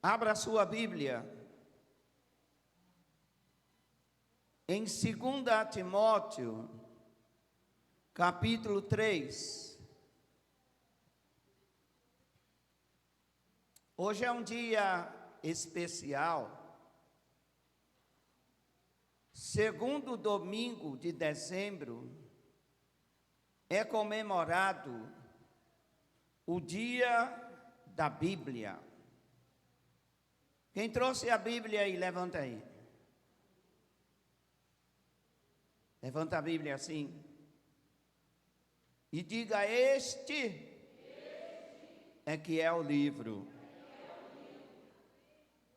Abra sua Bíblia em 2 Timóteo, capítulo 3. Hoje é um dia especial. Segundo domingo de dezembro é comemorado o Dia da Bíblia. Quem trouxe a Bíblia aí, levanta aí. Levanta a Bíblia assim. E diga: este é que é o livro.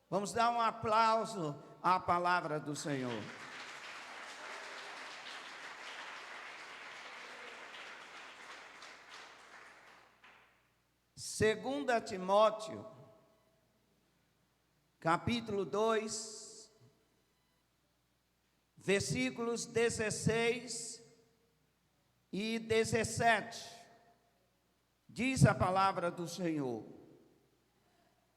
Vamos dar um aplauso à palavra do Senhor. Segunda Timóteo, capítulo 2, versículos 16 e 17, diz a palavra do Senhor: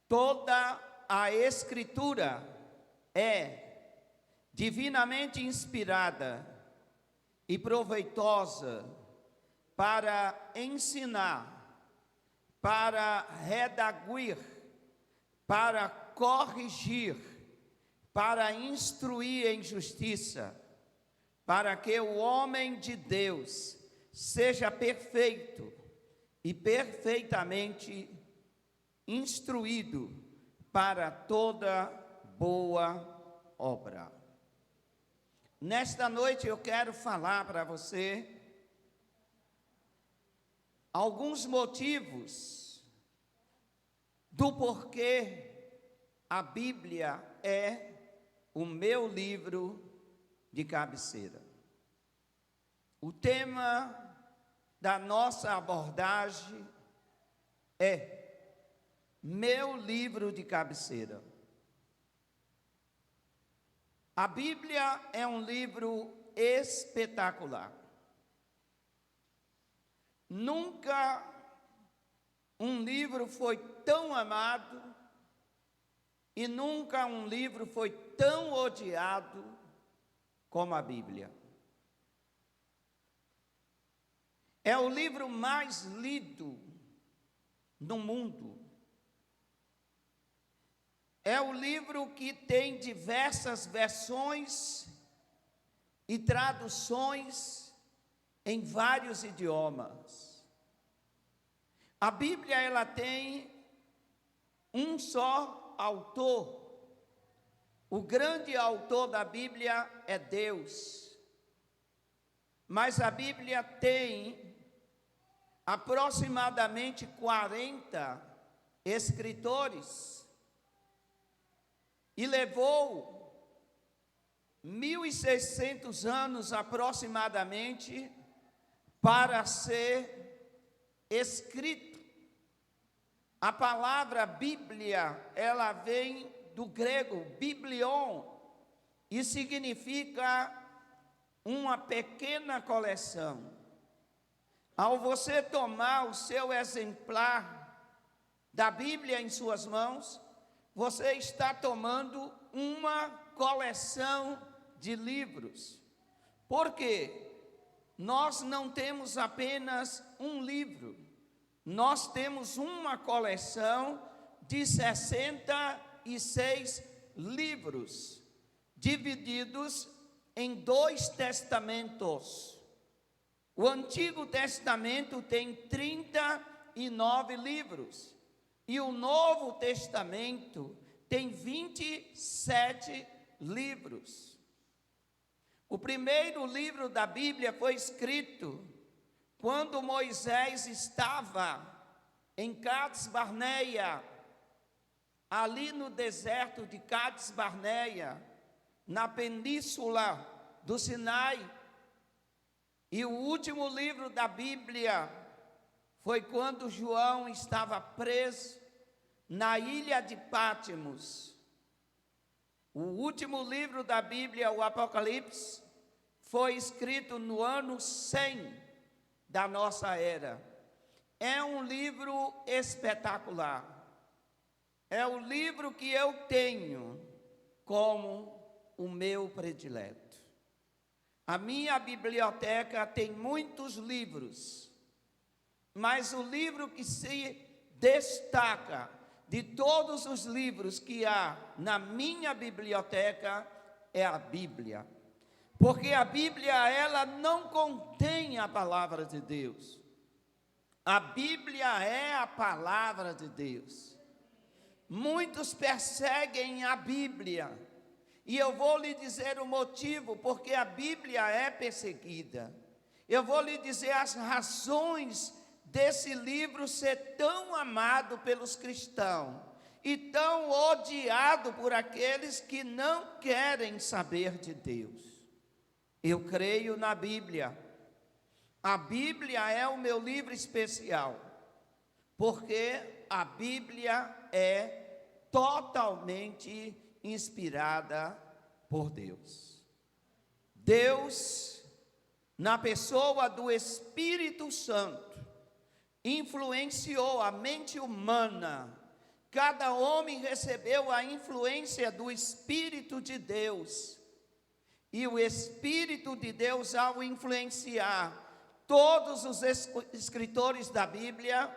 toda a Escritura é divinamente inspirada e proveitosa para ensinar, para redaguir, para corrigir, para instruir em justiça, para que o homem de Deus seja perfeito e perfeitamente instruído para toda boa obra. Nesta noite eu quero falar para você alguns motivos do porquê a Bíblia é o meu livro de cabeceira. O tema da nossa abordagem é meu livro de cabeceira. A Bíblia é um livro espetacular. Nunca um livro foi tão amado e nunca um livro foi tão odiado como a Bíblia. É o livro mais lido no mundo. É o livro que tem diversas versões e traduções em vários idiomas. A Bíblia, ela tem um só autor. O grande autor da Bíblia é Deus. Mas a Bíblia tem aproximadamente 40 escritores e levou 1.600 anos aproximadamente para ser escrito. A palavra Bíblia, ela vem do grego biblion e significa uma pequena coleção. Ao você tomar o seu exemplar da Bíblia em suas mãos, você está tomando uma coleção de livros. Por quê? Nós não temos apenas um livro, nós temos uma coleção de 66 livros, divididos em 2 testamentos. O Antigo Testamento tem 39 livros, e o Novo Testamento tem 27 livros. O primeiro livro da Bíblia foi escrito quando Moisés estava em Cades Barneia, ali no deserto de Cades Barneia, na península do Sinai. E o último livro da Bíblia foi quando João estava preso na ilha de Pátimos. O último livro da Bíblia, o Apocalipse, foi escrito no ano 100 da nossa era. É um livro espetacular. é o livro que eu tenho como o meu predileto. A minha biblioteca tem muitos livros, mas o livro que se destaca de todos os livros que há na minha biblioteca é a Bíblia. Porque a Bíblia, ela não contém a palavra de Deus. A Bíblia é a palavra de Deus. Muitos perseguem a Bíblia. E eu vou lhe dizer o motivo, porque a Bíblia é perseguida. Eu vou lhe dizer as razões desse livro ser tão amado pelos cristãos e tão odiado por aqueles que não querem saber de Deus. Eu creio na Bíblia. A Bíblia é o meu livro especial, porque a Bíblia é totalmente inspirada por Deus. Deus, na pessoa do Espírito Santo, influenciou a mente humana. Cada homem recebeu a influência do Espírito de Deus. E o Espírito de Deus, ao influenciar todos os escritores da Bíblia,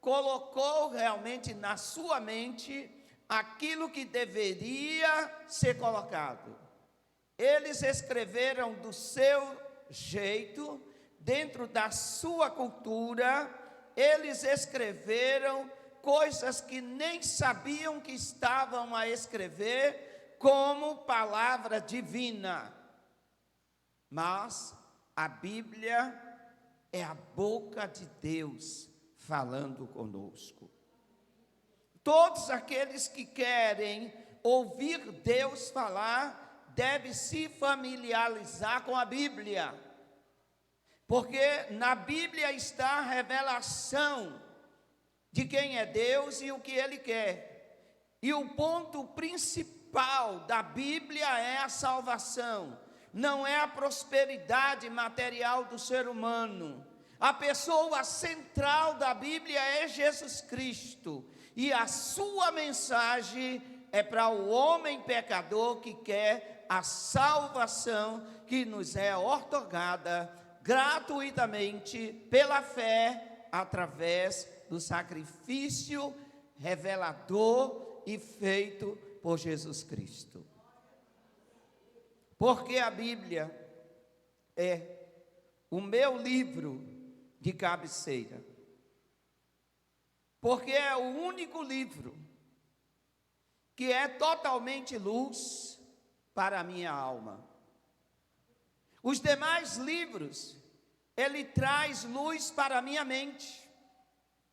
colocou realmente na sua mente aquilo que deveria ser colocado. Eles escreveram do seu jeito, dentro da sua cultura. Eles escreveram coisas que nem sabiam que estavam a escrever, como palavra divina. Mas a Bíblia é a boca de Deus falando conosco. Todos aqueles que querem ouvir Deus falar, devem se familiarizar com a Bíblia. Porque na Bíblia está a revelação de quem é Deus e o que Ele quer. E o ponto principal da Bíblia é a salvação. Não é a prosperidade material do ser humano. A pessoa central da Bíblia é Jesus Cristo. E a sua mensagem é para o homem pecador que quer a salvação que nos é outorgada gratuitamente pela fé, através do sacrifício revelador e feito por Jesus Cristo. Porque a Bíblia é o meu livro de cabeceira. Porque é o único livro que é totalmente luz para a minha alma. Os demais livros, ele traz luz para a minha mente.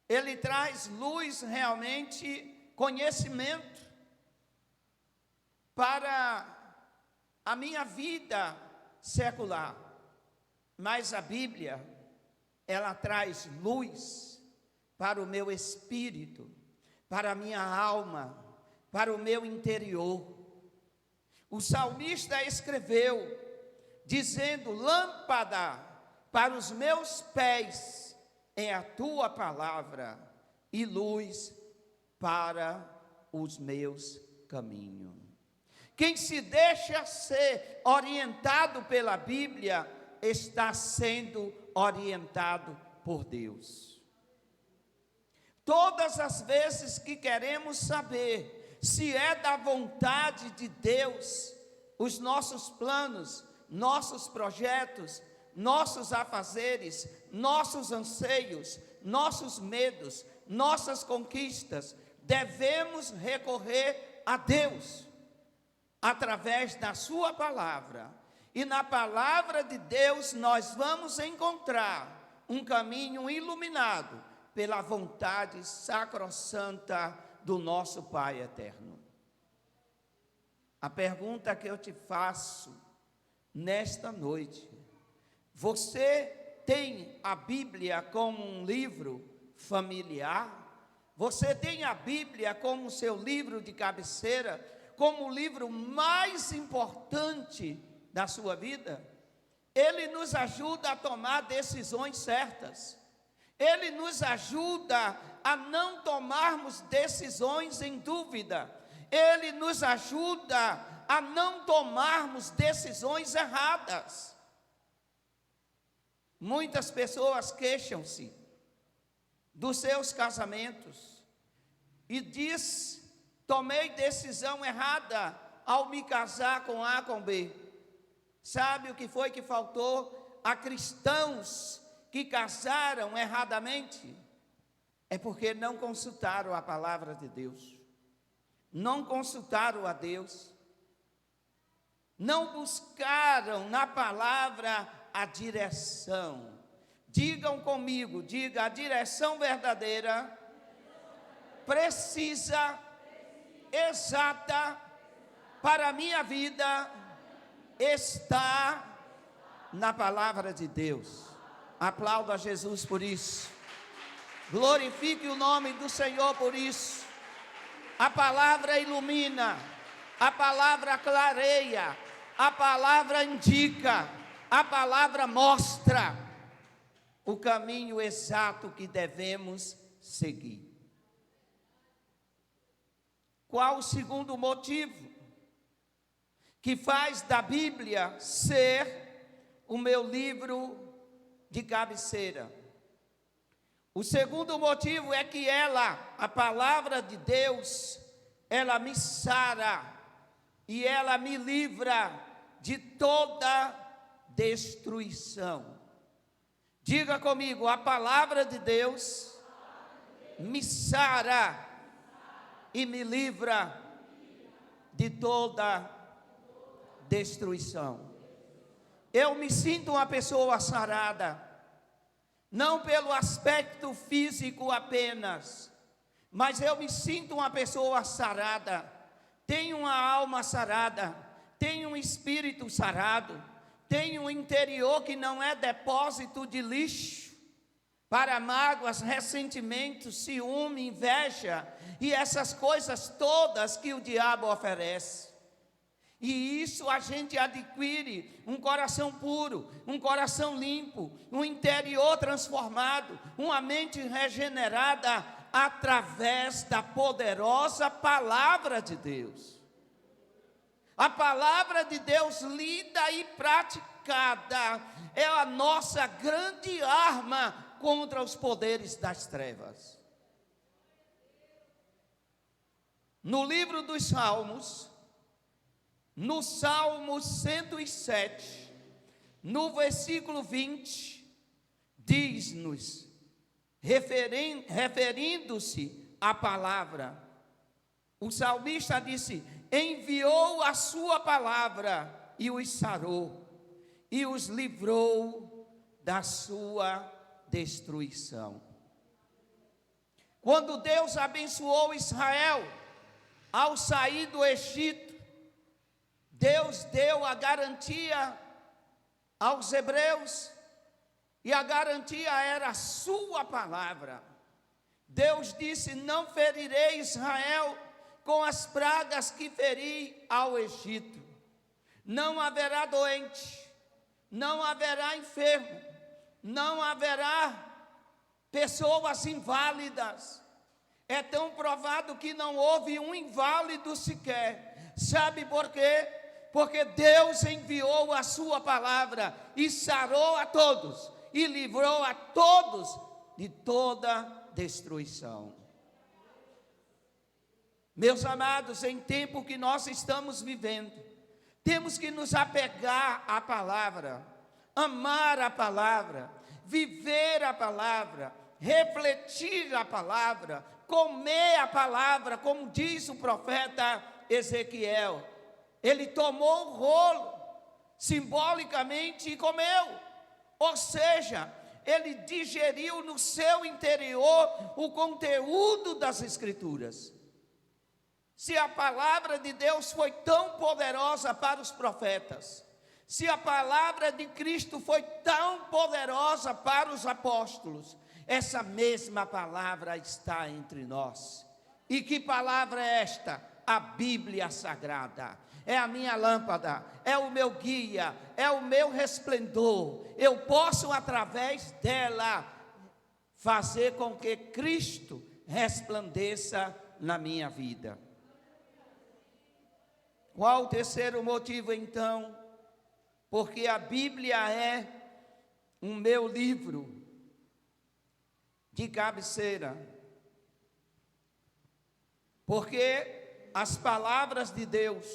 Ele traz luz realmente, conhecimento para a minha vida secular. Mas a Bíblia, ela traz luz para o meu espírito, para a minha alma, para o meu interior. O salmista escreveu, dizendo: lâmpada para os meus pés é a tua palavra, e luz para os meus caminhos. Quem se deixa ser orientado pela Bíblia, está sendo orientado por Deus. Todas as vezes que queremos saber se é da vontade de Deus, os nossos planos, nossos projetos, nossos afazeres, nossos anseios, nossos medos, nossas conquistas, devemos recorrer a Deus, através da sua palavra. E na palavra de Deus nós vamos encontrar um caminho iluminado pela vontade sacrossanta do nosso Pai eterno. A pergunta que eu te faço nesta noite: você tem a Bíblia como um livro familiar? Você tem a Bíblia como seu livro de cabeceira, como o livro mais importante da sua vida? Ele nos ajuda a tomar decisões certas. Ele nos ajuda a não tomarmos decisões em dúvida. Ele nos ajuda a não tomarmos decisões erradas. Muitas pessoas queixam-se dos seus casamentos e diz: tomei decisão errada ao me casar com A, com B. Sabe o que foi que faltou a cristãos que casaram erradamente? É porque não consultaram a palavra de Deus, não consultaram a Deus, não buscaram na palavra a direção. Digam comigo, diga: a direção verdadeira, precisa, exata para a minha vida está na palavra de Deus. Aplauda a Jesus por isso. Glorifique o nome do Senhor por isso. A palavra ilumina, a palavra clareia, a palavra indica, a palavra mostra o caminho exato que devemos seguir. Qual o segundo motivo que faz da Bíblia ser o meu livro de cabeceira? O segundo motivo é que ela, a palavra de Deus, ela me sara e ela me livra de toda destruição. Diga comigo: a palavra de Deus me sara e me livra de toda destruição. Eu me sinto uma pessoa sarada, não pelo aspecto físico apenas, mas eu me sinto uma pessoa sarada, tenho uma alma sarada, tenho um espírito sarado, tenho um interior que não é depósito de lixo para mágoas, ressentimentos, ciúme, inveja e essas coisas todas que o diabo oferece. E isso a gente adquire um coração puro, um coração limpo, um interior transformado, uma mente regenerada através da poderosa palavra de Deus. A palavra de Deus lida e praticada é a nossa grande arma contra os poderes das trevas. No livro dos Salmos, no Salmo 107, no versículo 20, diz-nos, referindo-se à palavra, o salmista disse: enviou a sua palavra e os sarou, e os livrou da sua destruição. Quando Deus abençoou Israel ao sair do Egito, Deus deu a garantia aos hebreus, e a garantia era a sua palavra. Deus disse: não ferirei Israel com as pragas que feri ao Egito. Não haverá doente, não haverá enfermo, não haverá pessoas inválidas. É tão provado que não houve um inválido sequer. Sabe por quê? Porque Deus enviou a sua palavra e sarou a todos, e livrou a todos de toda destruição. Meus amados, em tempo que nós estamos vivendo, temos que nos apegar à palavra, amar a palavra, viver a palavra, refletir a palavra, comer a palavra, como diz o profeta Ezequiel. Ele tomou o rolo, simbolicamente, e comeu. Ou seja, ele digeriu no seu interior o conteúdo das Escrituras. Se a palavra de Deus foi tão poderosa para os profetas, se a palavra de Cristo foi tão poderosa para os apóstolos, essa mesma palavra está entre nós. E que palavra é esta? A Bíblia Sagrada. É a minha lâmpada, é o meu guia, é o meu resplendor. Eu posso, através dela, fazer com que Cristo resplandeça na minha vida. Qual o terceiro motivo, então? Porque a Bíblia é o meu livro de cabeceira. Porque as palavras de Deus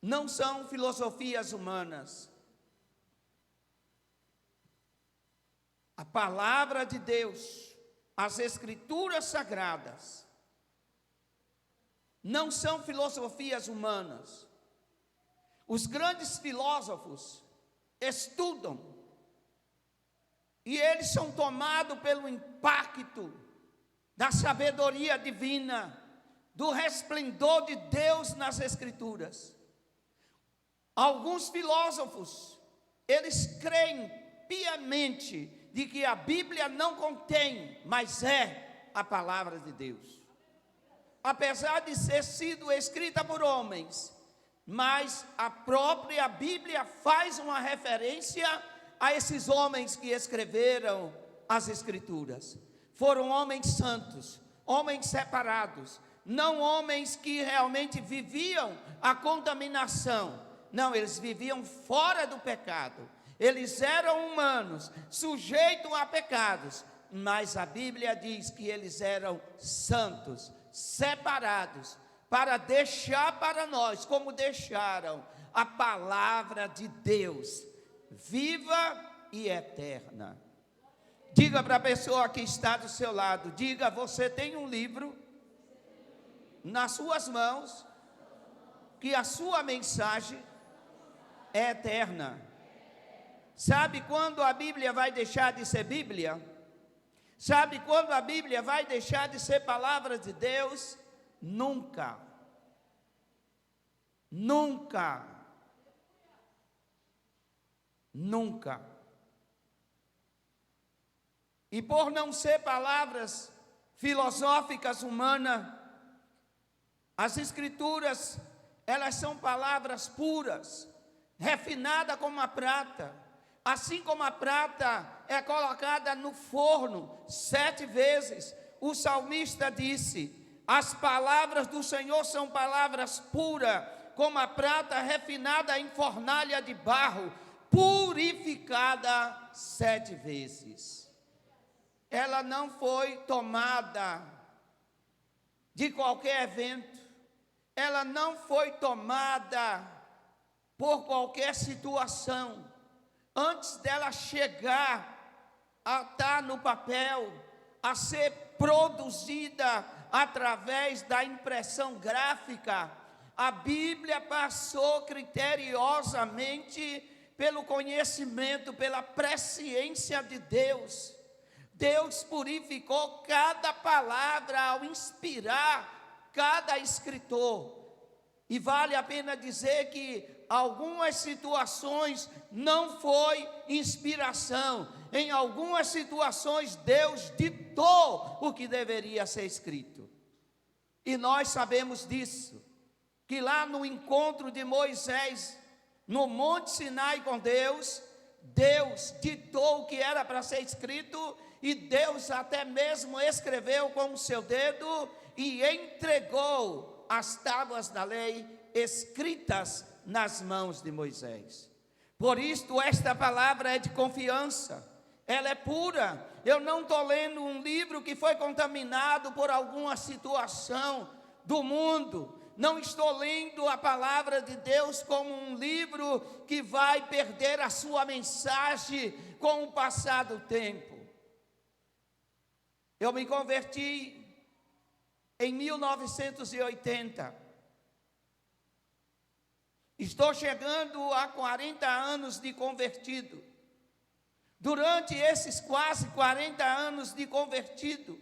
não são filosofias humanas. A palavra de Deus, as Escrituras Sagradas, não são filosofias humanas. Os grandes filósofos estudam e eles são tomados pelo impacto da sabedoria divina, do resplendor de Deus nas Escrituras. Alguns filósofos, eles creem piamente de que a Bíblia não contém, mas é a palavra de Deus. Apesar de ter sido escrita por homens, mas a própria Bíblia faz uma referência a esses homens que escreveram as Escrituras. Foram homens santos, homens separados, não homens que realmente viviam a contaminação. Não, eles viviam fora do pecado. Eles eram humanos, sujeitos a pecados, mas a Bíblia diz que eles eram santos, separados, para deixar para nós, como deixaram, a palavra de Deus, viva e eterna. Diga para a pessoa que está do seu lado, diga: você tem um livro nas suas mãos, que a sua mensagem é eterna. Sabe quando a Bíblia vai deixar de ser Bíblia? Sabe quando a Bíblia vai deixar de ser palavra de Deus? Nunca. Nunca. Nunca. E por não ser palavras filosóficas humanas, as Escrituras, elas são palavras puras, refinadas como a prata. Assim como a prata é colocada no forno 7 vezes, o salmista disse: as palavras do Senhor são palavras puras, como a prata refinada em fornalha de barro, purificada 7 vezes. Ela não foi tomada de qualquer evento, ela não foi tomada por qualquer situação. Antes dela chegar a estar no papel, a ser produzida através da impressão gráfica, a Bíblia passou criteriosamente pelo conhecimento, pela presciência de Deus. Deus purificou cada palavra ao inspirar cada escritor. E vale a pena dizer que algumas situações não foi inspiração. Em algumas situações Deus ditou o que deveria ser escrito. E nós sabemos disso, que lá no encontro de Moisés, no Monte Sinai com Deus, Deus ditou o que era para ser escrito, e Deus até mesmo escreveu com o seu dedo e entregou as tábuas da lei escritas nas mãos de Moisés. Por isto esta palavra é de confiança, ela é pura. Eu não estou lendo um livro que foi contaminado por alguma situação do mundo. Não estou lendo a palavra de Deus como um livro que vai perder a sua mensagem com o passar do tempo. Eu me converti em 1980. Estou chegando a 40 anos de convertido. Durante esses quase 40 anos de convertido,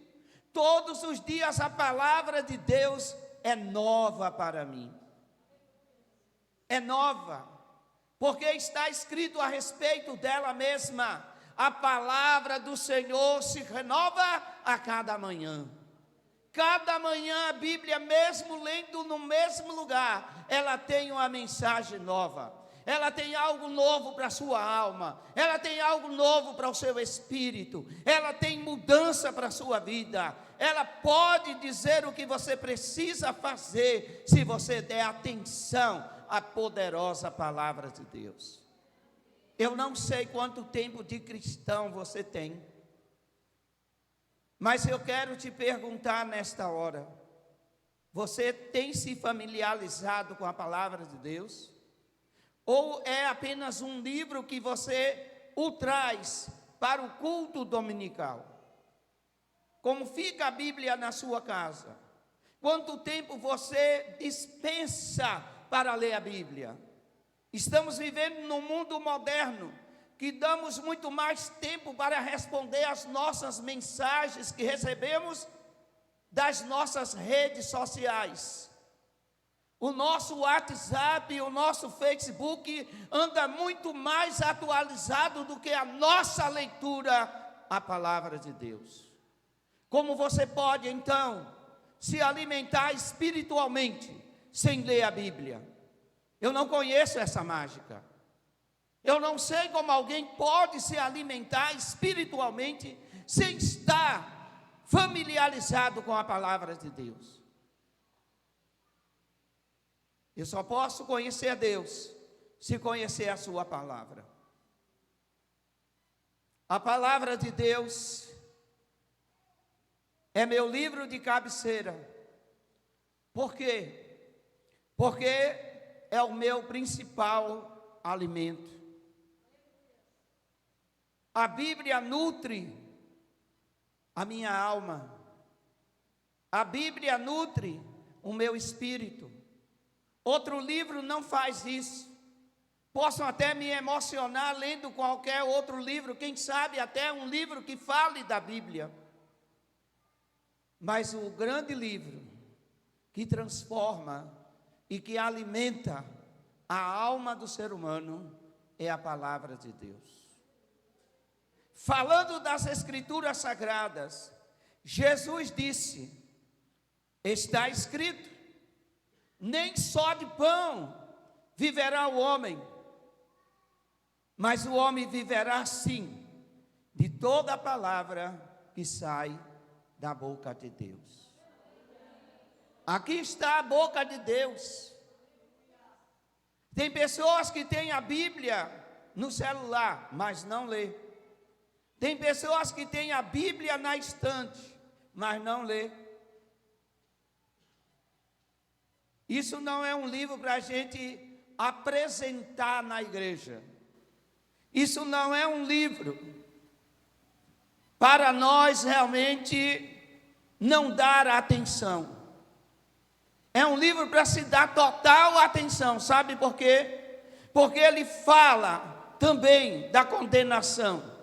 todos os dias a palavra de Deus é nova para mim. É nova, porque está escrito a respeito dela mesma: a palavra do Senhor se renova a cada manhã. Cada manhã a Bíblia, mesmo lendo no mesmo lugar, ela tem uma mensagem nova. ela tem algo novo para a sua alma, ela tem algo novo para o seu espírito, ela tem mudança para a sua vida, ela pode dizer o que você precisa fazer, se você der atenção à poderosa palavra de Deus. Eu não sei quanto tempo de cristão você tem, mas eu quero te perguntar nesta hora: você tem se familiarizado com a palavra de Deus? Ou é apenas um livro que você o traz para o culto dominical? Como fica a Bíblia na sua casa? Quanto tempo você dispensa para ler a Bíblia? Estamos vivendo num mundo moderno que damos muito mais tempo para responder às nossas mensagens que recebemos das nossas redes sociais. O nosso WhatsApp, o nosso Facebook anda muito mais atualizado do que a nossa leitura à palavra de Deus. Como você pode então se alimentar espiritualmente sem ler a Bíblia? Eu não conheço essa mágica. Eu não sei como alguém pode se alimentar espiritualmente sem estar familiarizado com a palavra de Deus. Eu só posso conhecer a Deus se conhecer a sua palavra. A palavra de Deus é meu livro de cabeceira. Por quê? Porque é o meu principal alimento. A Bíblia nutre a minha alma. A Bíblia nutre o meu espírito. Outro livro não faz isso. Posso até me emocionar lendo qualquer outro livro, quem sabe até um livro que fale da Bíblia. Mas o grande livro que transforma e que alimenta a alma do ser humano é a palavra de Deus. Falando das Escrituras Sagradas, Jesus disse: está escrito, nem só de pão viverá o homem, mas o homem viverá sim de toda a palavra que sai da boca de Deus. Aqui está a boca de Deus. Tem pessoas que têm a Bíblia no celular, mas não lê. Tem pessoas que têm a Bíblia na estante, mas não lê. Isso não é um livro para a gente apresentar na igreja. Isso não é um livro para nós realmente não dar atenção. É um livro para se dar total atenção. Sabe por quê? Porque ele fala também da condenação.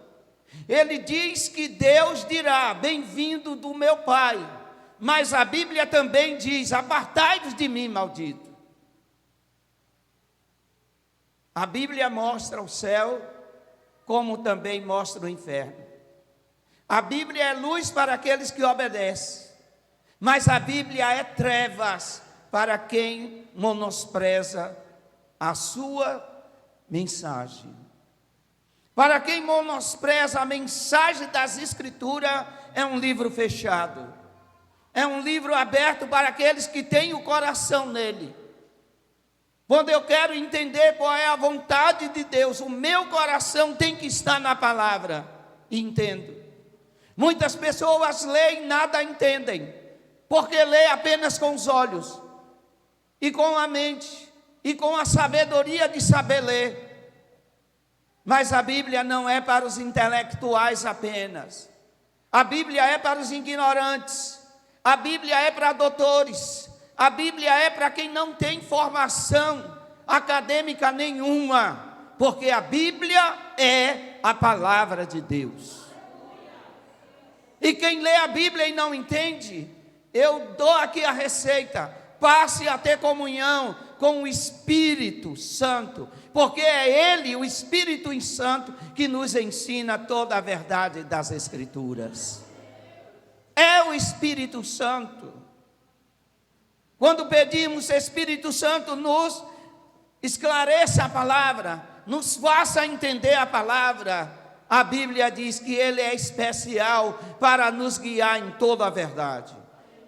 Ele diz que Deus dirá: bem-vindo do meu Pai. Mas a Bíblia também diz: apartai-vos de mim, maldito. A Bíblia mostra o céu, como também mostra o inferno. A Bíblia é luz para aqueles que obedecem, mas a Bíblia é trevas para quem menospreza a sua mensagem. Para quem menospreza a mensagem das Escrituras, é um livro fechado. É um livro aberto para aqueles que têm o coração nele. Quando eu quero entender qual é a vontade de Deus, o meu coração tem que estar na palavra. E entendo. Muitas pessoas leem e nada entendem, porque lê apenas com os olhos, e com a mente, e com a sabedoria de saber ler. Mas a Bíblia não é para os intelectuais apenas. A Bíblia é para os ignorantes. A Bíblia é para doutores. A Bíblia é para quem não tem formação acadêmica nenhuma. Porque a Bíblia é a palavra de Deus. E quem lê a Bíblia e não entende, eu dou aqui a receita: passe a ter comunhão com o Espírito Santo, porque é Ele, o Espírito Santo, que nos ensina toda a verdade das Escrituras. É o Espírito Santo. Quando pedimos: Espírito Santo, nos esclareça a palavra, nos faça entender a palavra. A Bíblia diz que Ele é especial para nos guiar em toda a verdade.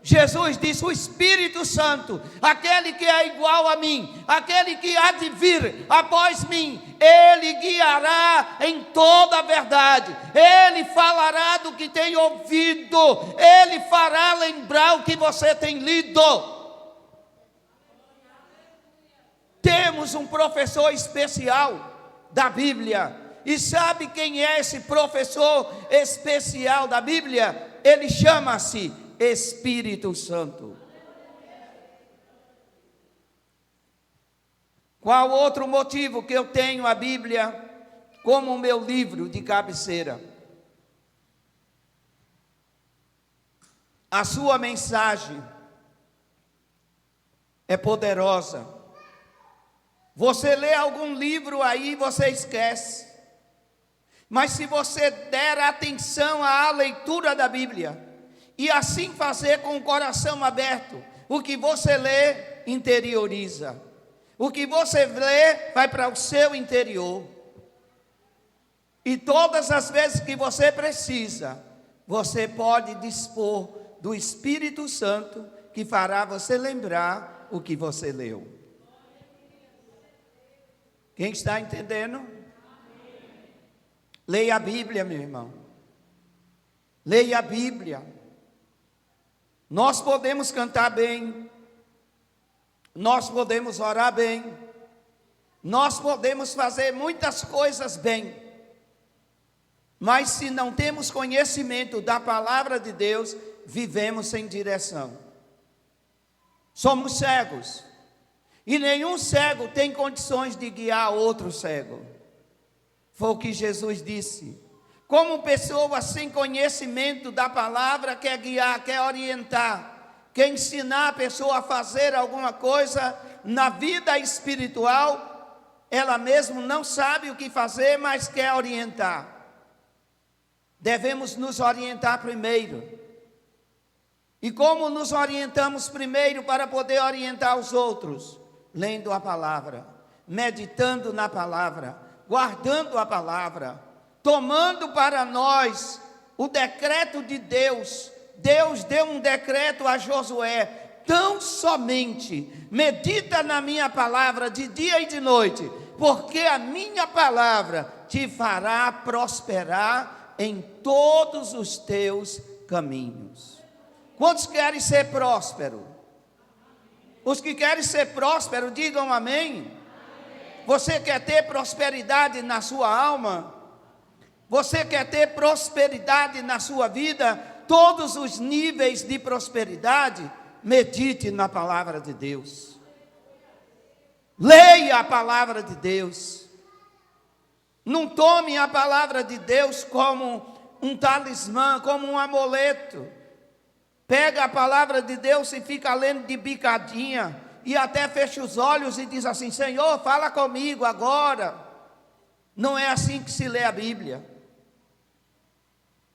Jesus disse: o Espírito Santo, aquele que é igual a mim, aquele que há de vir após mim, Ele guiará em toda a verdade. Ele falará do que tem ouvido, Ele fará lembrar o que você tem lido. Temos um professor especial da Bíblia. E sabe quem é esse professor especial da Bíblia? Ele chama-se Espírito Santo. Qual outro motivo que eu tenho a Bíblia como o meu livro de cabeceira? A sua mensagem é poderosa. Você lê algum livro aí, você esquece. Mas se você der atenção à leitura da Bíblia, e assim fazer com o coração aberto, o que você lê, interioriza. O que você lê, vai para o seu interior. E todas as vezes que você precisa, você pode dispor do Espírito Santo, que fará você lembrar o que você leu. Quem está entendendo? Leia a Bíblia, meu irmão. Leia a Bíblia. Nós podemos cantar bem, nós podemos orar bem, nós podemos fazer muitas coisas bem, mas se não temos conhecimento da palavra de Deus, vivemos sem direção. Somos cegos, e nenhum cego tem condições de guiar outro cego. Foi o que Jesus disse. Como pessoa sem conhecimento da palavra quer guiar, quer orientar, quer ensinar a pessoa a fazer alguma coisa na vida espiritual, ela mesma não sabe o que fazer, mas quer orientar. Devemos nos orientar primeiro. E como nos orientamos primeiro para poder orientar os outros? Lendo a palavra, meditando na palavra, guardando a palavra, tomando para nós o decreto de Deus. Deus deu um decreto a Josué: tão somente medita na minha palavra de dia e de noite, porque a minha palavra te fará prosperar em todos os teus caminhos. Quantos querem ser prósperos? Os que querem ser prósperos, digam amém. Você quer ter prosperidade na sua alma? Você quer ter prosperidade na sua vida? Todos os níveis de prosperidade? Medite na palavra de Deus. Leia a palavra de Deus. Não tome a palavra de Deus como um talismã, como um amuleto. Pega a palavra de Deus e fica lendo de bicadinha, e até fecha os olhos e diz assim: Senhor, fala comigo agora. Não é assim que se lê a Bíblia.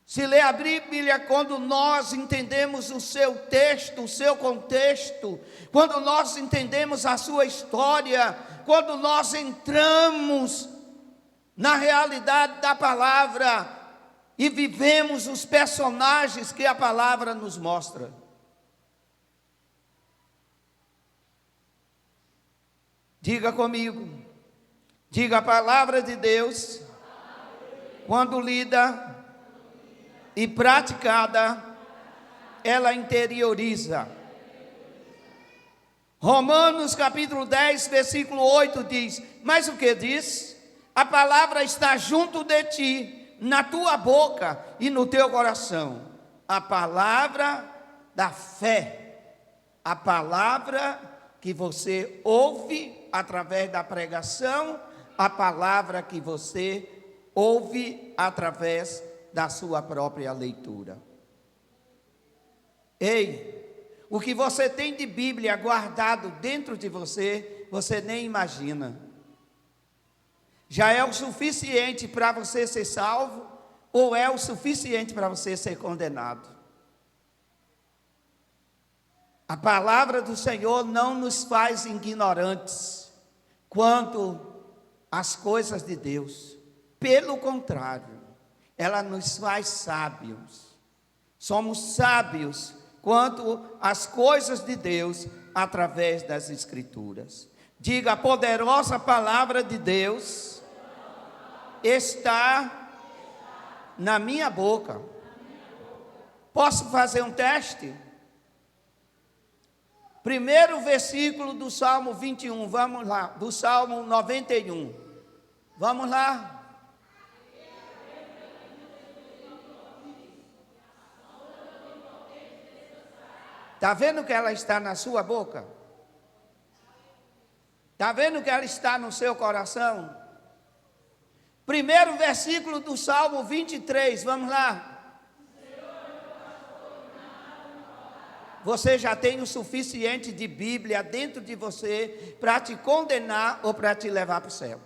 Se lê a Bíblia quando nós entendemos o seu texto, o seu contexto, quando nós entendemos a sua história, quando nós entramos na realidade da palavra e vivemos os personagens que a palavra nos mostra. Diga comigo, diga: a palavra de Deus, quando lida e praticada, ela interioriza. Romanos capítulo 10, versículo 8 diz: mas o que diz? A palavra está junto de ti, na tua boca e no teu coração. A palavra da fé, a palavra que você ouve através da pregação, a palavra que você ouve através da sua própria leitura. Ei, o que você tem de Bíblia guardado dentro de você, você nem imagina. Já é o suficiente para você ser salvo, ou é o suficiente para você ser condenado? A palavra do Senhor não nos faz ignorantes. quanto às coisas de Deus. Pelo contrário, ela nos faz sábios. Somos sábios quanto às coisas de Deus através das Escrituras. Diga: a poderosa palavra de Deus está na minha boca. Posso fazer um teste? Primeiro versículo do Salmo 21, vamos lá, do Salmo 91. Vamos lá. Está vendo que ela está na sua boca? Está vendo que ela está no seu coração? Primeiro versículo do Salmo 23, vamos lá. Você já tem o suficiente de Bíblia dentro de você para te condenar ou para te levar para o céu.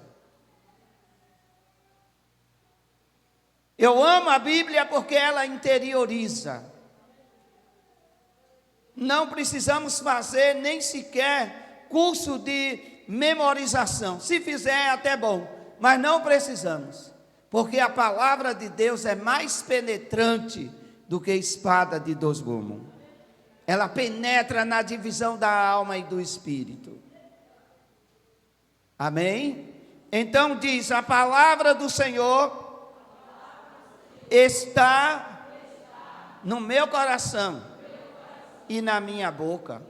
Eu amo a Bíblia porque ela interioriza. Não precisamos fazer nem sequer curso de memorização. Se fizer é até bom, mas não precisamos. Porque a palavra de Deus é mais penetrante do que espada de dois gumes. Ela penetra na divisão da alma e do espírito. Amém? Então diz: a palavra do Senhor está no meu coração e na minha boca.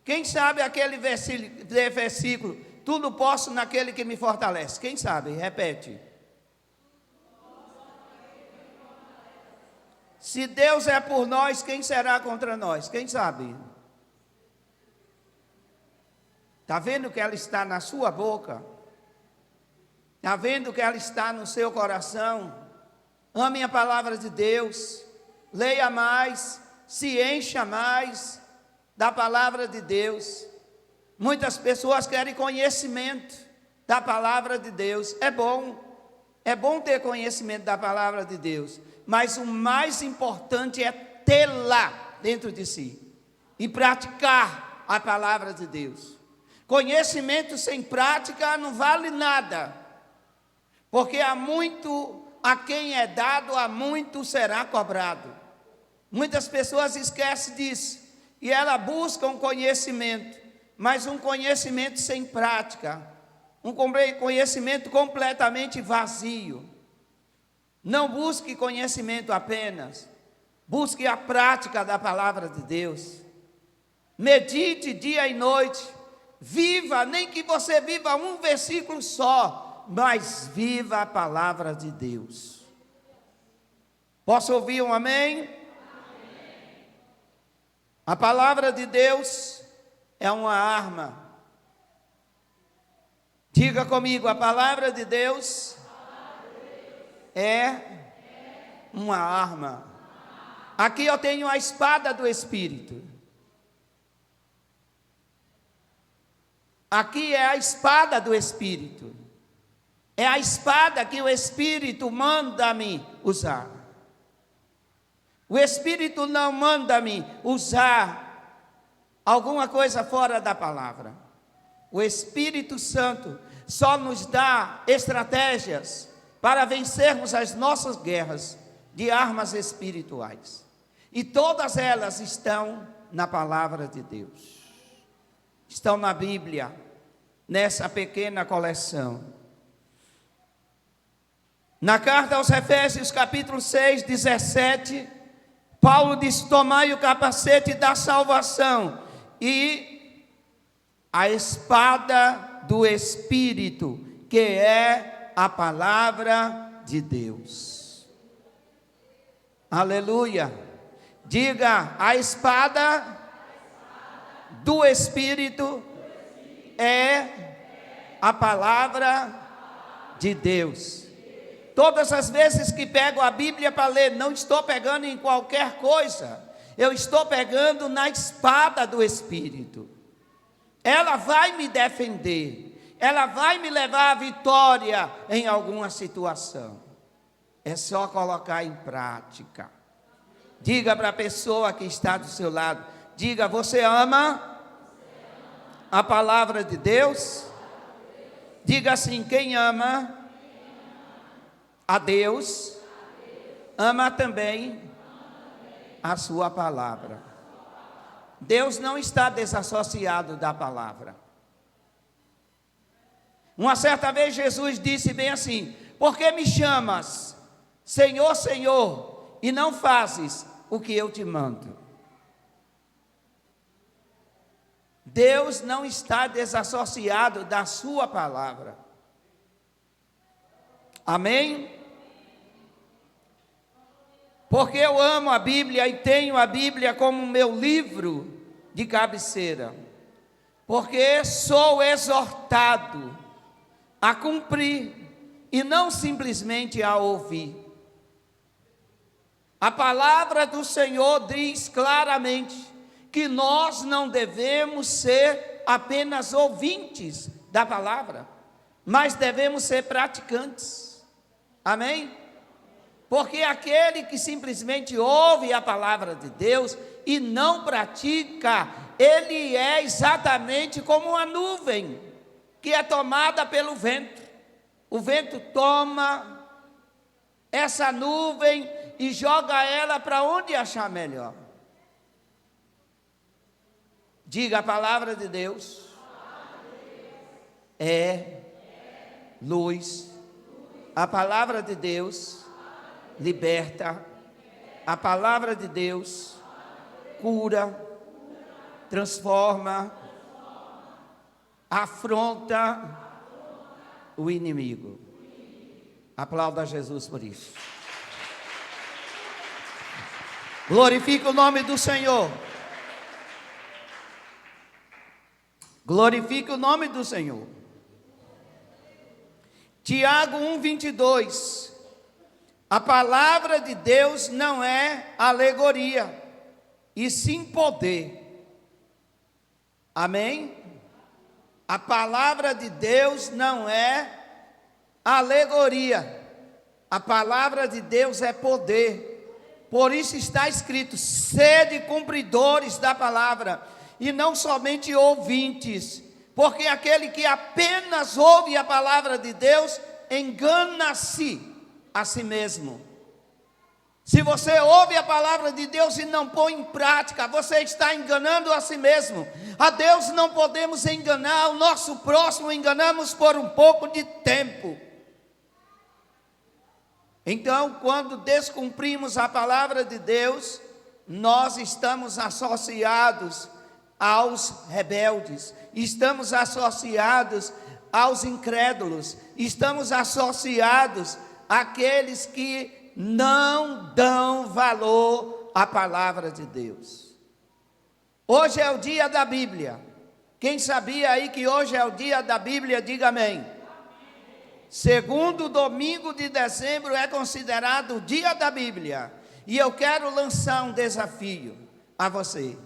Quem sabe aquele versículo, tudo posso naquele que me fortalece? Quem sabe? Repete. Se Deus é por nós, quem será contra nós? Quem sabe? Está vendo que ela está na sua boca? Está vendo que ela está no seu coração? Ame a palavra de Deus, leia mais, se encha mais da palavra de Deus. Muitas pessoas querem conhecimento da palavra de Deus. É bom ter conhecimento da palavra de Deus, mas o mais importante é tê-la dentro de si e praticar a palavra de Deus. Conhecimento sem prática não vale nada, porque a quem é dado, a muito será cobrado. Muitas pessoas esquecem disso e elas buscam conhecimento, mas um conhecimento sem prática, um conhecimento completamente vazio. Não busque conhecimento apenas, busque a prática da palavra de Deus. Medite dia e noite, viva, nem que você viva um versículo só, mas viva a palavra de Deus. Posso ouvir um amém? A palavra de Deus é uma arma. Diga comigo: a palavra de Deus é uma arma. Aqui eu tenho a espada do Espírito. Aqui é a espada do Espírito. É a espada que o Espírito manda-me usar. O Espírito não manda-me usar alguma coisa fora da palavra. O Espírito Santo só nos dá estratégias para vencermos as nossas guerras de armas espirituais. E todas elas estão na palavra de Deus. Estão na Bíblia, nessa pequena coleção. Na carta aos Efésios, capítulo 6, 17, Paulo diz: tomai o capacete da salvação e a espada do Espírito, que é a palavra de Deus. Aleluia. Diga: a espada do Espírito é a palavra de Deus. Todas as vezes que pego a Bíblia para ler, não estou pegando em qualquer coisa, eu estou pegando na espada do Espírito. Ela vai me defender, ela vai me levar à vitória em alguma situação. É só colocar em prática. Diga para a pessoa que está do seu lado, diga: você ama a palavra de Deus? Diga assim: quem ama a Deus, ama também a sua palavra. Deus não está desassociado da palavra. Uma certa vez Jesus disse bem assim: por que me chamas Senhor, Senhor, e não fazes o que eu te mando? Deus não está desassociado da sua palavra. Amém? Porque eu amo a Bíblia e tenho a Bíblia como meu livro de cabeceira. Porque sou exortado a cumprir e não simplesmente a ouvir. A palavra do Senhor diz claramente que nós não devemos ser apenas ouvintes da palavra, mas devemos ser praticantes. Amém? Porque aquele que simplesmente ouve a palavra de Deus e não pratica, ele é exatamente como uma nuvem que é tomada pelo vento. O vento toma essa nuvem e joga ela para onde achar melhor. Diga: a palavra de Deus é luz. A palavra de Deus liberta. A palavra de Deus cura, transforma, afronta o inimigo. Aplauda Jesus por isso. Glorifica o nome do Senhor. Glorifica o nome do Senhor. Tiago 1:22. A palavra de Deus não é alegoria, e sim poder. Amém? A palavra de Deus não é alegoria. A palavra de Deus é poder. Por isso está escrito: sede cumpridores da palavra, e não somente ouvintes. Porque aquele que apenas ouve a palavra de Deus, engana-se a si mesmo. Se você ouve a palavra de Deus e não põe em prática, você está enganando a si mesmo. A Deus não podemos enganar, o nosso próximo enganamos por um pouco de tempo. Então, quando descumprimos a palavra de Deus, nós estamos associados aos rebeldes, estamos associados aos incrédulos, estamos associados àqueles que não dão valor à palavra de Deus. Hoje é o dia da Bíblia. Quem sabia aí que hoje é o dia da Bíblia, diga amém. Segundo domingo de dezembro é considerado o dia da Bíblia. E eu quero lançar um desafio a você.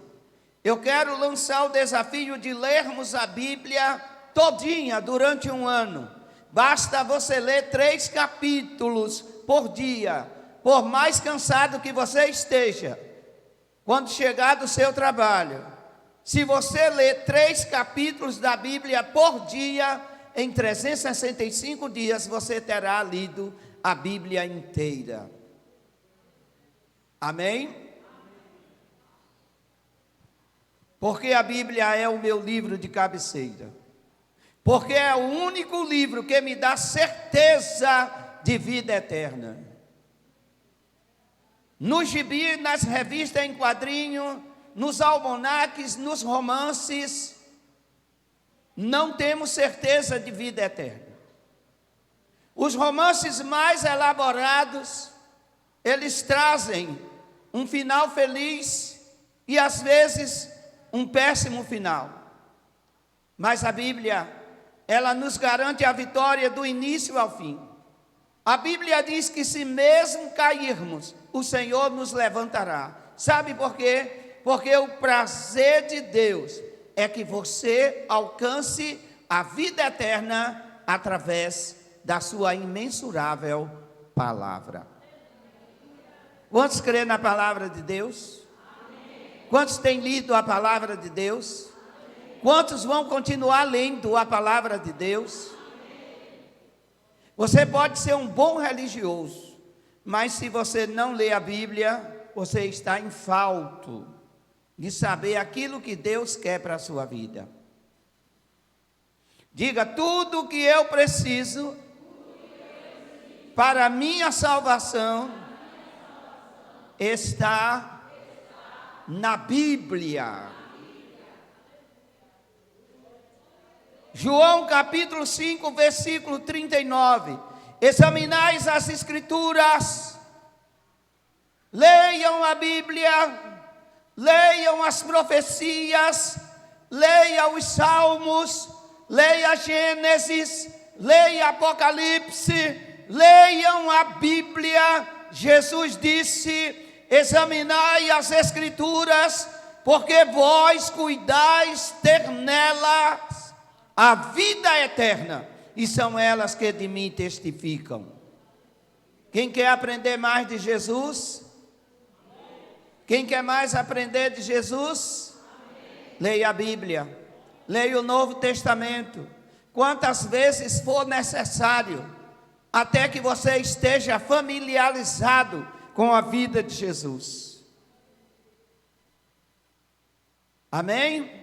Eu quero lançar o desafio de lermos a Bíblia todinha durante um ano. Basta você ler 3 capítulos por dia, por mais cansado que você esteja, quando chegar do seu trabalho. Se você ler 3 capítulos da Bíblia por dia, em 365 dias você terá lido a Bíblia inteira. Amém? Porque a Bíblia é o meu livro de cabeceira. Porque é o único livro que me dá certeza de vida eterna. No gibi, nas revistas em quadrinho, nos almanaques, nos romances, não temos certeza de vida eterna. Os romances mais elaborados, eles trazem um final feliz e às vezes um péssimo final. Mas a Bíblia, ela nos garante a vitória do início ao fim. A Bíblia diz que se mesmo cairmos, o Senhor nos levantará. Sabe por quê? Porque o prazer de Deus é que você alcance a vida eterna através da sua imensurável palavra. Quantos creem na palavra de Deus? Amém. Quantos têm lido a palavra de Deus? Amém. Quantos vão continuar lendo a palavra de Deus? Você pode ser um bom religioso, mas se você não lê a Bíblia, você está em falto de saber aquilo que Deus quer para a sua vida. Diga: tudo o que eu preciso para a minha salvação está na Bíblia. João capítulo 5, versículo 39. Examinais as Escrituras, leiam a Bíblia, leiam as profecias, leiam os Salmos, leia Gênesis, leia Apocalipse, leiam a Bíblia. Jesus disse: examinai as Escrituras, porque vós cuidais ter nelas a vida eterna, e são elas que de mim testificam. Quem quer aprender mais de Jesus? Quem quer mais aprender de Jesus? Leia a Bíblia, leia o Novo Testamento, quantas vezes for necessário, até que você esteja familiarizado com a vida de Jesus. Amém?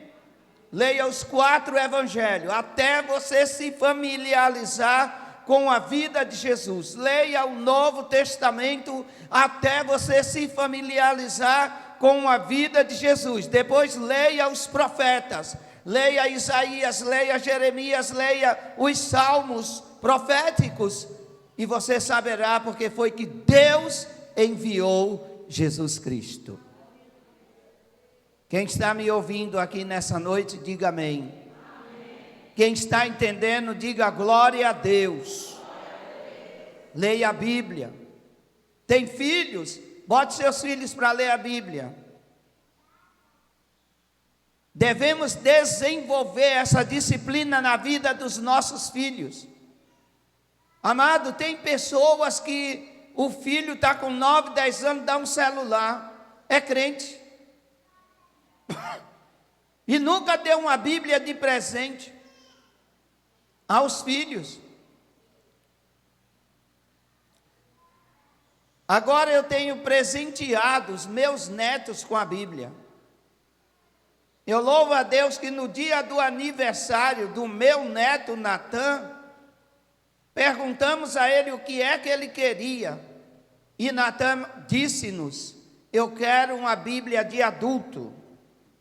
Leia os 4 evangelhos, até você se familiarizar com a vida de Jesus. Leia o Novo Testamento, até você se familiarizar com a vida de Jesus. Depois leia os profetas, leia Isaías, leia Jeremias, leia os salmos proféticos, e você saberá porque foi que Deus enviou Jesus Cristo. Quem está me ouvindo aqui nessa noite, diga amém. Quem está entendendo, diga glória a Deus. Leia a Bíblia. Tem filhos? Bote seus filhos para ler a Bíblia. Devemos desenvolver essa disciplina na vida dos nossos filhos. Amado, tem pessoas que o filho está com 9, 10 anos, dá um celular, é crente, e nunca deu uma Bíblia de presente aos filhos. Agora eu tenho presenteado os meus netos com a Bíblia. Eu louvo a Deus que no dia do aniversário do meu neto Natan, perguntamos a ele o que é que ele queria, e Natan disse-nos: eu quero uma Bíblia de adulto,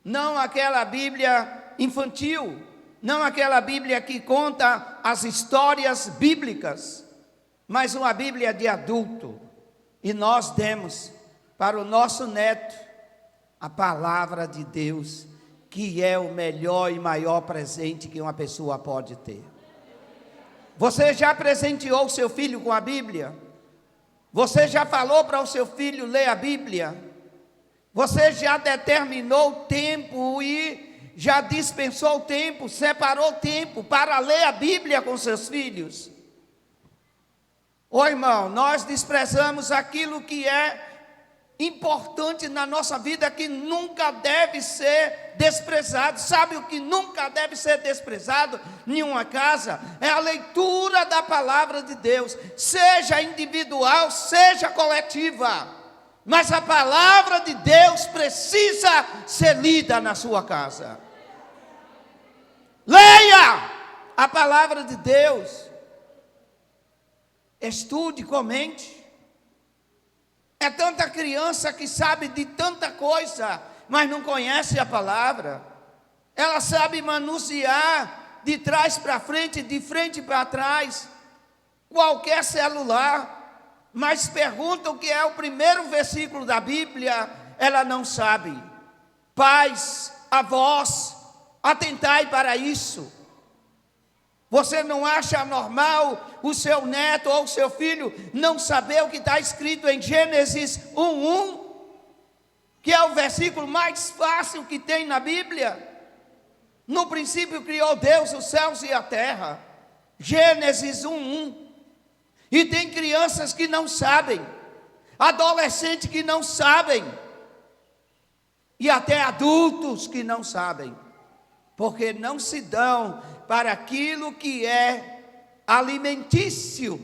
não aquela Bíblia infantil, não aquela Bíblia que conta as histórias bíblicas, mas uma Bíblia de adulto. E nós demos para o nosso neto a palavra de Deus, que é o melhor e maior presente que uma pessoa pode ter. Você já presenteou o seu filho com a Bíblia? Você já falou para o seu filho ler a Bíblia? Você já determinou o tempo e já dispensou o tempo, separou o tempo para ler a Bíblia com seus filhos? Ô irmão, nós desprezamos aquilo que é importante na nossa vida, que nunca deve ser desprezado. Sabe o que nunca deve ser desprezado em uma casa? É a leitura da palavra de Deus, seja individual, seja coletiva, mas a palavra de Deus precisa ser lida na sua casa. Leia a palavra de Deus, estude, comente. É tanta criança que sabe de tanta coisa, mas não conhece a palavra. Ela sabe manusear de trás para frente, de frente para trás, qualquer celular, mas pergunta o que é o primeiro versículo da Bíblia, ela não sabe. Pais, avós, atentai para isso. Você não acha normal o seu neto ou o seu filho não saber o que está escrito em Gênesis 1:1, que é o versículo mais fácil que tem na Bíblia? No princípio criou Deus os céus e a terra. Gênesis 1:1. E tem crianças que não sabem, adolescentes que não sabem, e até adultos que não sabem. porque não se dão para aquilo que é alimentício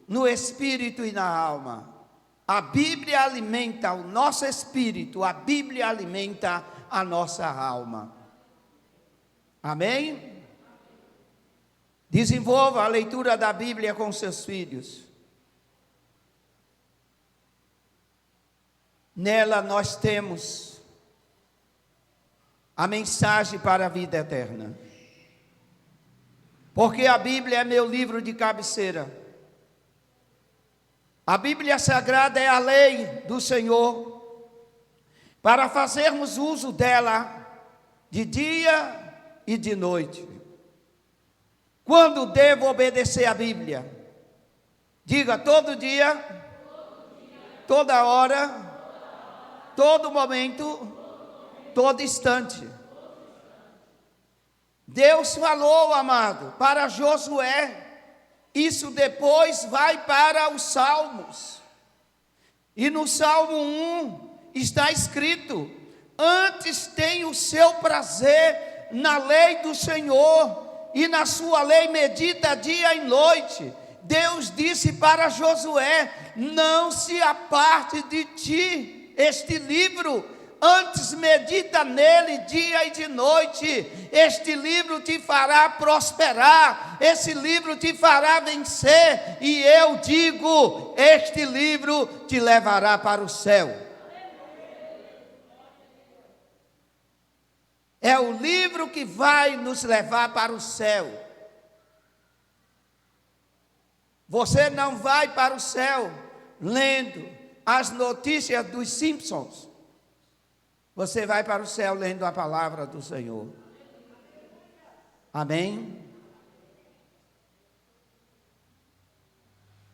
no espírito e na alma. A Bíblia alimenta o nosso espírito, a Bíblia alimenta a nossa alma. Amém? Desenvolva a leitura da Bíblia com seus filhos. Nela nós temos a mensagem para a vida eterna. Porque a Bíblia é meu livro de cabeceira. A Bíblia Sagrada é a lei do Senhor, para fazermos uso dela de dia e de noite. Quando devo obedecer a Bíblia? Diga: todo dia, toda hora, todo momento, todo instante. Deus falou, amado, para Josué. Isso depois vai para os Salmos. E no Salmo 1 está escrito: antes tem o seu prazer na lei do Senhor, e na sua lei medita dia e noite. Deus disse para Josué: não se aparte de ti este livro, antes medita nele dia e de noite. Este livro te fará prosperar, esse livro te fará vencer, e eu digo, este livro te levará para o céu. É o livro que vai nos levar para o céu. Você não vai para o céu lendo as notícias dos Simpsons. Você vai para o céu lendo a palavra do Senhor. Amém?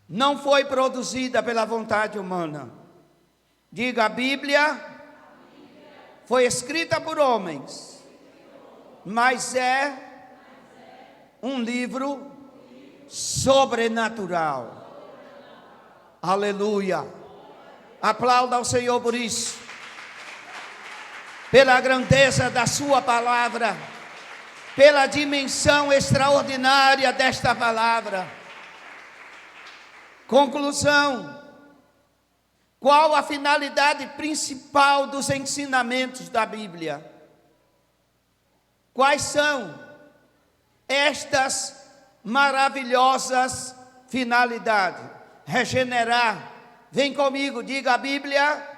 Não foi produzida pela vontade humana. Diga: a Bíblia foi escrita por homens, mas é um livro sobrenatural. Aleluia. Aplauda ao Senhor por isso, pela grandeza da sua palavra, pela dimensão extraordinária desta palavra. Conclusão: qual a finalidade principal dos ensinamentos da Bíblia? Quais são estas maravilhosas finalidades? Regenerar. Vem comigo, diga: a Bíblia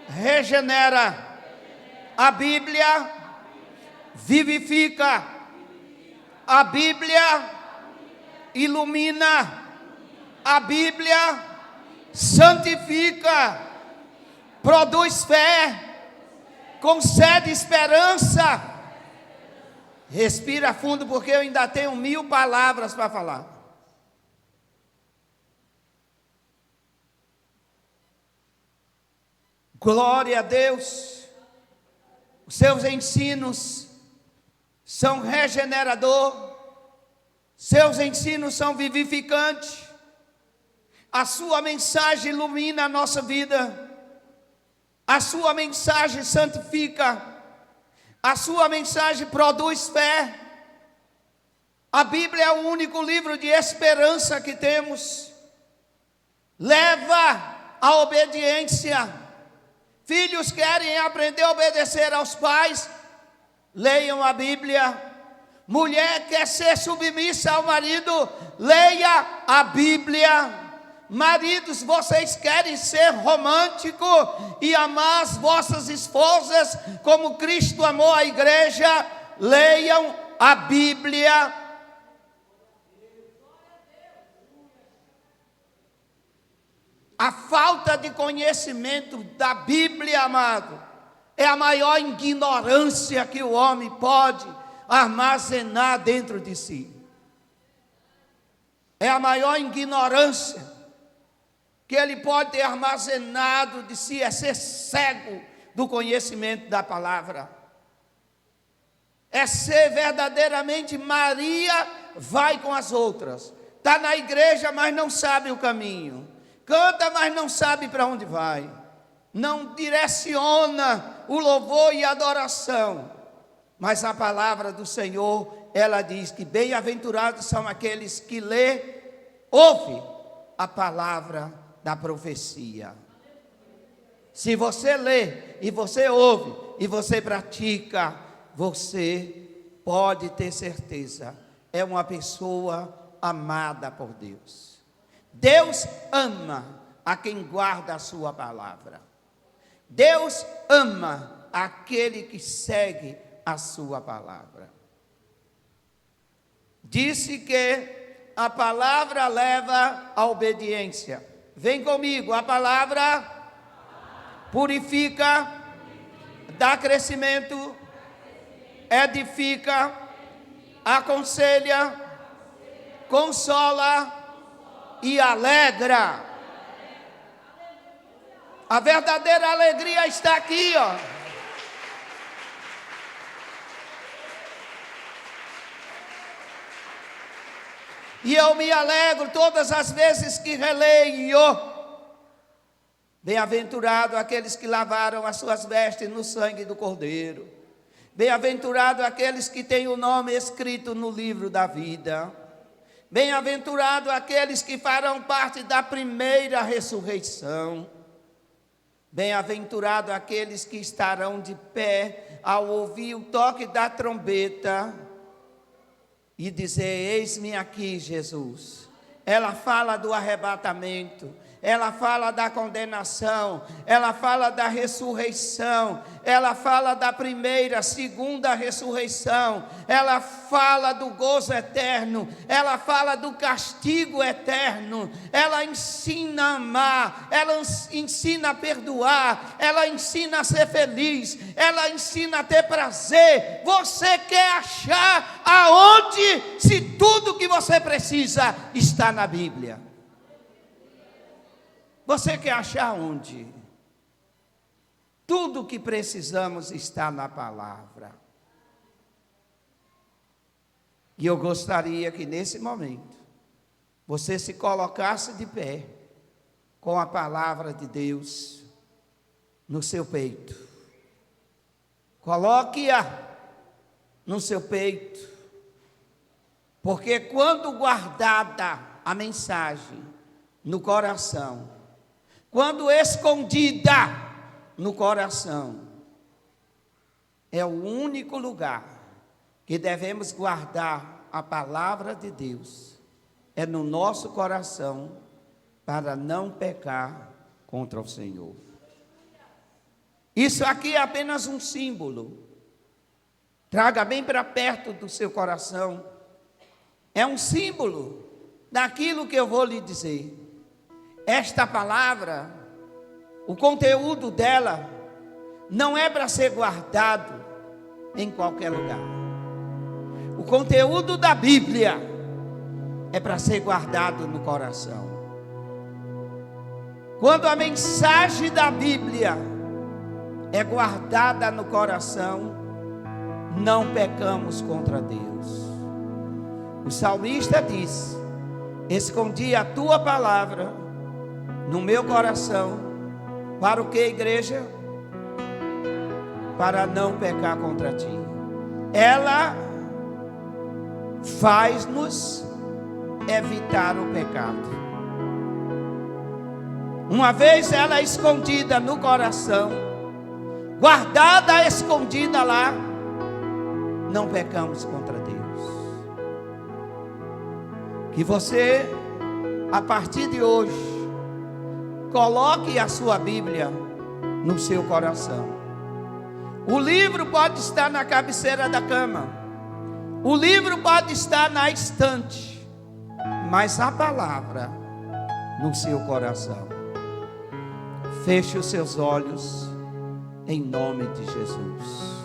regenera. A Bíblia vivifica. A Bíblia ilumina. A Bíblia santifica. Produz fé. Concede esperança. Respira fundo, porque eu ainda tenho 1000 palavras para falar. Glória a Deus. Os seus ensinos são regenerador, seus ensinos são vivificantes, a sua mensagem ilumina a nossa vida, a sua mensagem santifica, a sua mensagem produz fé. A Bíblia é o único livro de esperança que temos. Leva à obediência. Filhos querem aprender a obedecer aos pais? Leiam a Bíblia. Mulher quer ser submissa ao marido? Leia a Bíblia. Maridos, vocês querem ser romântico e amar as vossas esposas como Cristo amou a igreja? Leiam a Bíblia. A falta de conhecimento da Bíblia, amado, é a maior ignorância que o homem pode armazenar dentro de si. É a maior ignorância que ele pode ter armazenado de si, é ser cego do conhecimento da palavra. É ser verdadeiramente Maria vai com as outras. Está na igreja, mas não sabe o caminho. Canta, mas não sabe para onde vai. Não direciona o louvor e a adoração. Mas a palavra do Senhor, ela diz que bem-aventurados são aqueles que ouvem a palavra da profecia. Se você lê, e você ouve, e você pratica, você pode ter certeza, é uma pessoa amada por Deus. Deus ama a quem guarda a sua palavra. Deus ama aquele que segue a sua palavra. Disse que a palavra leva à obediência. Vem comigo, a palavra purifica, dá crescimento, edifica, aconselha, consola e alegra. A verdadeira alegria está aqui, ó. E eu me alegro todas as vezes que releio. Bem-aventurado aqueles que lavaram as suas vestes no sangue do Cordeiro. Bem-aventurado aqueles que têm o nome escrito no livro da vida. Bem-aventurado aqueles que farão parte da primeira ressurreição. Bem-aventurado aqueles que estarão de pé ao ouvir o toque da trombeta e dizer: eis-me aqui, Jesus. Ela fala do arrebatamento, ela fala da condenação, ela fala da ressurreição, ela fala da primeira, segunda ressurreição, ela fala do gozo eterno, ela fala do castigo eterno, ela ensina a amar, ela ensina a perdoar, ela ensina a ser feliz, ela ensina a ter prazer. Você quer achar aonde, se tudo que você precisa está na Bíblia? Você quer achar onde? Tudo o que precisamos está na palavra. E eu gostaria que nesse momento você se colocasse de pé com a palavra de Deus no seu peito. Coloque-a no seu peito, porque quando guardada a mensagem no coração, quando escondida no coração, é o único lugar que devemos guardar a palavra de Deus, é no nosso coração, para não pecar contra o Senhor. Isso aqui é apenas um símbolo. Traga bem para perto do seu coração. É um símbolo daquilo que eu vou lhe dizer. Esta palavra, o conteúdo dela, não é para ser guardado em qualquer lugar. O conteúdo da Bíblia é para ser guardado no coração. Quando a mensagem da Bíblia é guardada no coração, não pecamos contra Deus. O salmista diz: escondi a tua palavra no meu coração, para o que, igreja? Para não pecar contra ti. Ela faz-nos evitar o pecado. Uma vez ela escondida no coração, guardada, escondida lá, não pecamos contra Deus. Que você, a partir de hoje, coloque a sua Bíblia no seu coração. O livro pode estar na cabeceira da cama, o livro pode estar na estante, mas a palavra no seu coração. Feche os seus olhos em nome de Jesus.